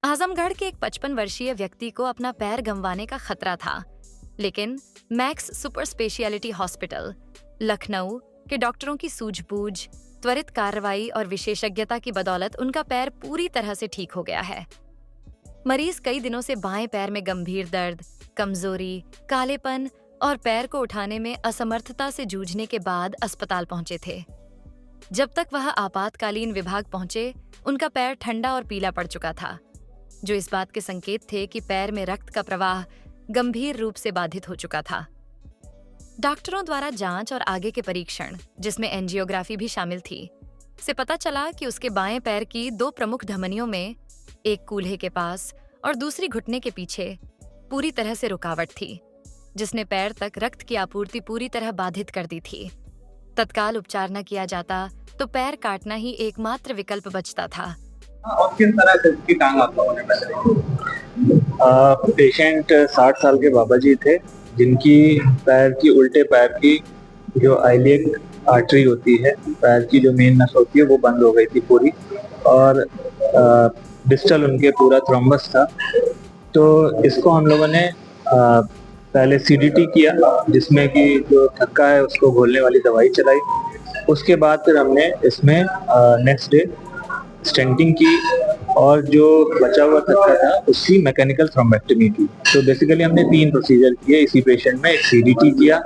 आजमगढ़ के एक 55 वर्षीय व्यक्ति को अपना पैर गंवाने का खतरा था, लेकिन max super speciality hospital Lucknow के डॉक्टरों की सूझबूझ, त्वरित कार्रवाई और विशेषज्ञता की बदौलत उनका पैर पूरी तरह से ठीक हो गया है। मरीज कई दिनों से बाएं पैर में गंभीर दर्द, कमजोरी, कालेपन और पैर को उठाने में असमर्थता से जूझने के बाद अस्पताल पहुंचे थे। जब तक वह आपातकालीन विभाग पहुंचे, उनका पैर ठंडा और पीला पड़ चुका था, जो इस बात के संकेत थे कि पैर में रक्त का प्रवाह गंभीर रूप से बाधित हो चुका था। डॉक्टरों द्वारा जांच और आगे के परीक्षण, जिसमें एंजियोग्राफी भी शामिल थी, से पता चला कि उसके बाएं पैर की 2 प्रमुख धमनियों में, एक कूल्हे के पास और दूसरी घुटने के पीछे, पूरी तरह से रुकावट थी, जिसने पैर तक रक्त की आपूर्ति पूरी तरह बाधित कर दी थी। तत्काल उपचार न किया जाता तो पैर काटना ही एकमात्र विकल्प बचता था। और किस तरह से उसकी टांग आप लोगों ने बदली? पेशेंट 60 साल के बाबा जी थे, जिनकी पैर की उल्टे पैर की जो आइलियक आर्टरी होती है, पैर की जो मेन नस होती है, वो बंद हो गई थी पूरी, और डिस्टल उनके पूरा थ्रोम्बस था। तो इसको हम लोगों ने पहले सीडीटी किया, जिसमें कि जो थक्का है उसको घोलने वाली दवाई चलाई। उसके बाद फिर हमने इसमें नेक्स्ट डे स्टेंटिंग की और जो बचा हुआ थक्का था उसकी मैकेनिकल थ्रोम्बेक्टमी की। तो बेसिकली हमने 3 प्रोसीजर किए इसी पेशेंट में। एक सीडीटी किया,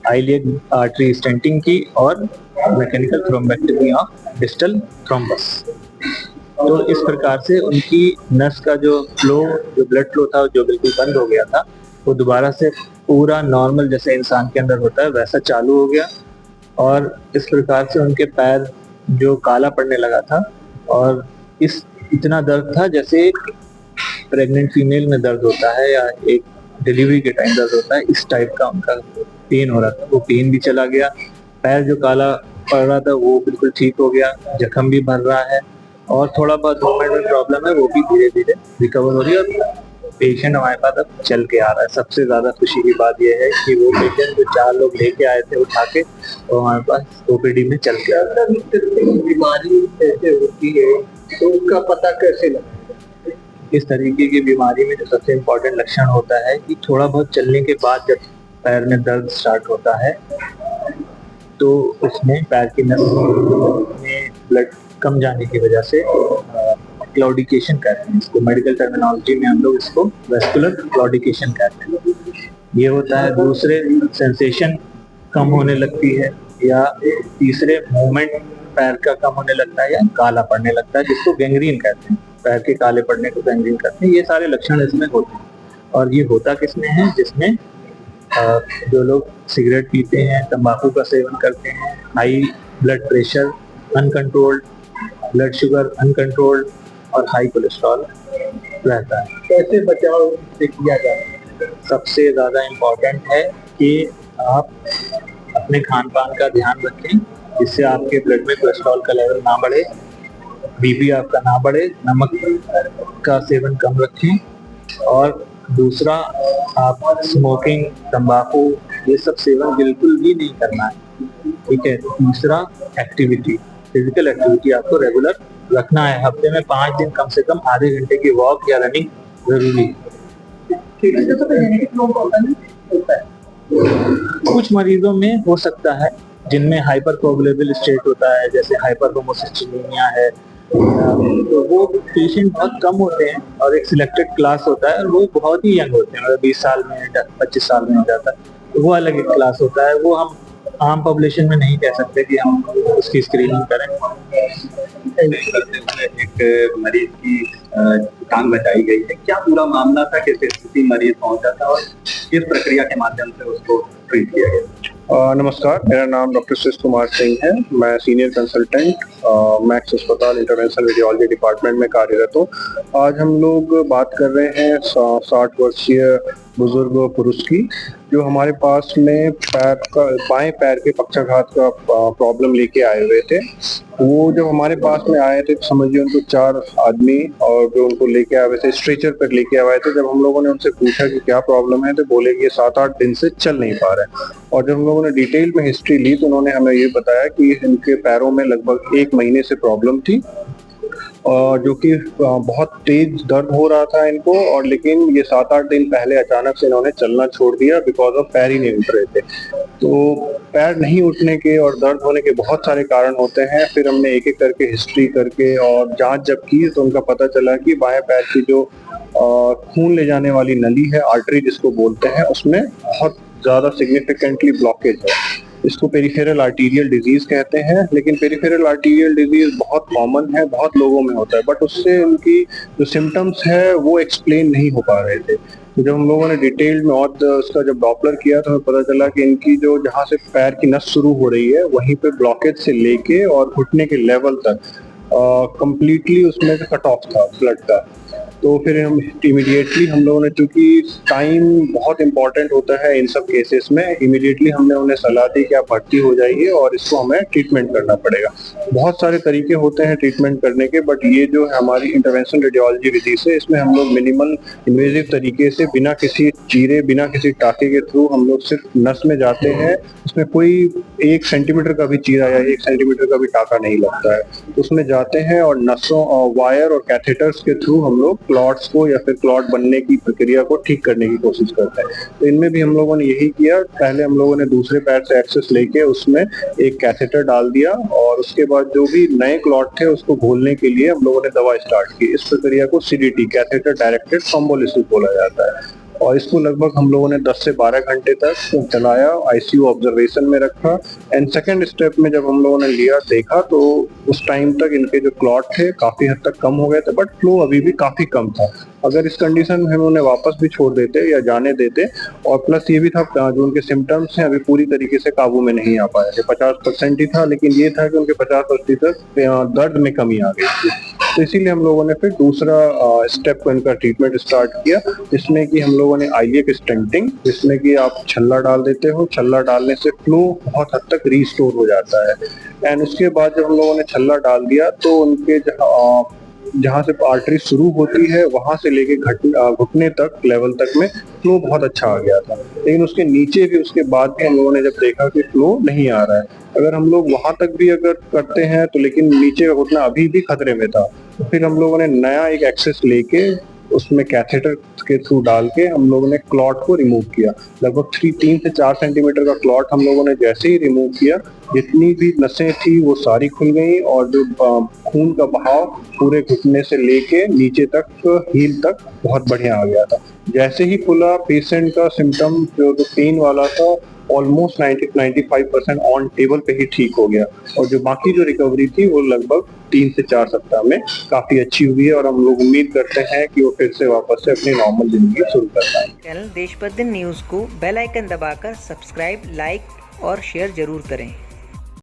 आइलियक आर्टरी स्टेंटिंग की और mechanical thrombectomy of distal thrombus. तो इस प्रकार से उनकी नस का जो ब्लड फ्लो था, जो बिल्कुल बंद हो गया था, वो दोबारा से पूरा नॉर्मल जैसे इंसान के अंदर होता है वैसा चालू हो गया। और इस प्रकार से उनके पैर जो काला पड़ने लगा था, और इतना दर्द था जैसे एक प्रेग्नेंट फीमेल में दर्द होता है या एक डिलीवरी के टाइम दर्द होता है, इस टाइप का उनका पेन हो रहा था। वो पेन भी चला गया, पैर जो काला पड़ रहा था वो बिल्कुल ठीक हो गया, जख्म भी भर रहा है, और थोड़ा बहुत मूवमेंट में प्रॉब्लम है वो भी धीरे धीरे रिकवर हो रही है। और पेशेंट हमारे पास अब चल के आ रहा है। सबसे ज्यादा खुशी की बात यह है कि वो पेशेंट जो 4 लोग लेके आए थे उठा के, वो हमारे पास ओपीडी में चल के आ रहा है। बीमारी कैसे होती है तो उसका पता कैसे लगता है? इस तरीके की बीमारी में जो सबसे इम्पोर्टेंट लक्षण होता है कि थोड़ा बहुत चलने के बाद जब पैर में दर्द स्टार्ट होता है, तो उसमें पैर की नस में ब्लड कम जाने की वजह से क्लॉडिकेशन कहते हैं इसको। मेडिकल टर्मिनोलॉजी में हम लोग इसको वेस्कुलर क्लॉडिकेशन कहते हैं। ये होता है। दूसरे, सेंसेशन कम होने लगती है, या तीसरे, मूवमेंट पैर का कम होने लगता है या काला पड़ने लगता है, जिसको गैंग्रीन कहते हैं। पैर के काले पड़ने को गैंग्रीन कहते हैं। ये सारे लक्षण इसमें होते हैं। और ये होता किसमें है? जिसमें जो लोग सिगरेट पीते हैं, तंबाकू का सेवन करते हैं, high blood pressure uncontrolled, blood sugar uncontrolled और हाई कोलेस्ट्रॉल रहता है। कैसे बचाव से किया जाता है? सबसे ज़्यादा इम्पोर्टेंट है कि आप अपने खान पान का ध्यान रखें, जिससे आपके ब्लड में कोलेस्ट्रॉल का लेवल ना बढ़े, बीपी आपका ना बढ़े, नमक का सेवन कम रखें, और दूसरा, आप स्मोकिंग, तंबाकू, ये सब सेवन बिल्कुल भी नहीं करना है। ठीक है। तीसरा, एक्टिविटी, फिजिकल एक्टिविटी आपको रेगुलर रखना है। हफ्ते में 5 दिन कम से कम आधे घंटे की वॉक या रनिंग जरूरी है। कुछ मरीजों में हो सकता है जिनमें हाइपर कोगुलेबल स्टेट होता है, जैसे हाइपर होमोसिस्टेमिया है, तो वो पेशेंट बहुत कम होते हैं, और एक सिलेक्टेड क्लास होता है, और वो बहुत ही यंग होते हैं, 20 साल में, 25 साल में हो जाता है, तो वो अलग एक क्लास होता है। वो हम आम पॉपुलेशन में नहीं कह सकते कि हम उसकी स्क्रीनिंग करें। करते हुए एक मरीज की टांग बचाई गई है, क्या पूरा मामला था, किस स्थिति मरीज पहुंचा था और किस प्रक्रिया के माध्यम से उसको ट्रीट किया गया? नमस्कार, मेरा नाम डॉक्टर सुरेश कुमार सिंह है। मैं सीनियर कंसल्टेंट मैक्स अस्पताल इंटरवेंशनल रेडियोलॉजी डिपार्टमेंट में कार्यरत हूँ। आज हम लोग बात कर रहे हैं 60 वर्षीय बुजुर्ग पुरुष की, जो हमारे पास में बाएं पैर के पक्षाघात का प्रॉब्लम लेके आए हुए थे। वो जब हमारे पास में आए थे, समझिए उनको 4 आदमी और जो उनको लेके आए हुए थे, स्ट्रेचर पर लेके आए थे। जब हम लोगों ने उनसे पूछा कि क्या प्रॉब्लम है, तो बोले कि ये 7-8 दिन से चल नहीं पा रहे हैं। और जब हम लोगों ने डिटेल में हिस्ट्री ली, तो उन्होंने हमें ये बताया कि इनके पैरों में लगभग 1 महीने से प्रॉब्लम थी, जो कि बहुत तेज दर्द हो रहा था इनको, और लेकिन ये 7-8 दिन पहले अचानक से इन्होंने चलना छोड़ दिया बिकॉज ऑफ पैर ही नहीं उठ रहे थे। तो पैर नहीं उठने के और दर्द होने के बहुत सारे कारण होते हैं। फिर हमने एक एक करके हिस्ट्री करके और जांच जब की तो उनका पता चला कि बाएं पैर की जो खून ले जाने वाली नली है, आर्टरी जिसको बोलते हैं, उसमें बहुत ज्यादा सिग्निफिकेंटली ब्लॉकेज है। इसको पेरिफेरल आर्टीरियल डिजीज कहते हैं, लेकिन पेरिफेरल आर्टीरियल डिजीज बहुत कॉमन है, बहुत लोगों में होता है, बट उससे उनकी जो सिम्टम्स है वो एक्सप्लेन नहीं हो पा रहे थे। तो जब हम लोगों ने डिटेल्ड में और उसका जब डॉपलर किया तो हमें पता चला कि इनकी जो जहाँ से पैर की नस शुरू हो रही है वहीं पे ब्लॉकेज से लेके और घुटने के लेवल तक कंप्लीटली उसमें कट ऑफ था ब्लड का। तो फिर हम इमीडिएटली हम लोगों ने, चूंकि टाइम बहुत इंपॉर्टेंट होता है इन सब केसेस में, इमीडिएटली हमने उन्हें सलाह दी कि आप भर्ती हो जाइए और इसको हमें ट्रीटमेंट करना पड़ेगा। बहुत सारे तरीके होते हैं ट्रीटमेंट करने के, बट ये जो है हमारी इंटरवेंशन रेडियोलॉजी विधि से, इसमें हम लोग मिनिमल इन्वेजिव तरीके से बिना किसी चीरे, बिना किसी टाके के थ्रू हम लोग सिर्फ नस में जाते हैं। उसमें कोई 1 सेंटीमीटर का भी चीरा या 1 सेंटीमीटर का भी टाका नहीं लगता है। उसमें जाते हैं और नसों और वायर और कैथेटर्स के थ्रू हम लोग क्लॉट्स को या फिर क्लॉट बनने की प्रक्रिया को ठीक करने की कोशिश करते हैं। तो इनमें भी हम लोगों ने यही किया। पहले हम लोगों ने दूसरे पैर से एक्सेस लेके उसमें एक कैथेटर डाल दिया और उसके बाद जो भी नए क्लॉट थे उसको घोलने के लिए हम लोगों ने दवा स्टार्ट की। इस प्रक्रिया को CDT, कैथेटर डायरेक्टेड थ्रोम्बोलिसिस बोला जाता है, और इसको लगभग हम लोगों ने 10 से 12 घंटे तक चलाया, ICU ऑब्जर्वेशन में रखा। एंड सेकेंड स्टेप में जब हम लोगों ने लिया, देखा तो उस टाइम तक इनके जो क्लॉट थे काफी हद तक कम हो गए थे, बट फ्लो अभी भी काफी कम था। अगर इस कंडीशन में हम उन्हें वापस भी छोड़ देते या जाने देते, और प्लस ये भी था जो उनके सिम्टम्स हैं अभी पूरी तरीके से काबू में नहीं आ पाए थे। 50% ही था, लेकिन ये था कि उनके 50% दर्द में कमी आ गई थी। तो इसीलिए हम लोगों ने फिर दूसरा स्टेप को इनका ट्रीटमेंट स्टार्ट किया, जिसमें कि हम लोगों ने आईलिएक स्टेंटिंग, जिसमें कि आप छल्ला डाल देते हो। छल्ला डालने से फ्लो बहुत हद तक रीस्टोर हो जाता है। एंड उसके बाद जब हम लोगों ने छल्ला डाल दिया तो उनके जहाँ से आर्टरी शुरू होती है वहां से लेके घुटने तक लेवल तक में फ्लो बहुत अच्छा आ गया था। लेकिन उसके नीचे भी, उसके बाद भी हम लोगों ने जब देखा कि फ्लो नहीं आ रहा है, अगर हम लोग वहां तक भी अगर करते हैं तो लेकिन नीचे का घुटना अभी भी खतरे में था, तो फिर हम लोगों ने नया एक एक्सेस लेके उसमें कैथेटर के थ्रू डाल के हम लोगों ने क्लॉट को रिमूव किया। लगभग 3 से 4 सेंटीमीटर का क्लॉट हम लोगों ने जैसे ही रिमूव किया, जितनी भी नसें थी वो सारी खुल गई और जो खून का बहाव पूरे घुटने से लेके नीचे तक, हील तक बहुत बढ़िया आ गया था। जैसे ही खुला, पेशेंट का सिम्टम जो पेन वाला था ऑलमोस्ट 90-95% ऑन टेबल पे ही ठीक हो गया, और जो बाकी जो रिकवरी थी वो लगभग 3 से 4 सप्ताह में काफी अच्छी हुई है। और हम लोग उम्मीद करते हैं कि वो फिर से वापस से अपनी नॉर्मल जिंदगी शुरू कर पाएं। चैनल देश प्रतिदिन न्यूज़ को बेल आइकन दबाकर सब्सक्राइब, लाइक और शेयर जरूर करें।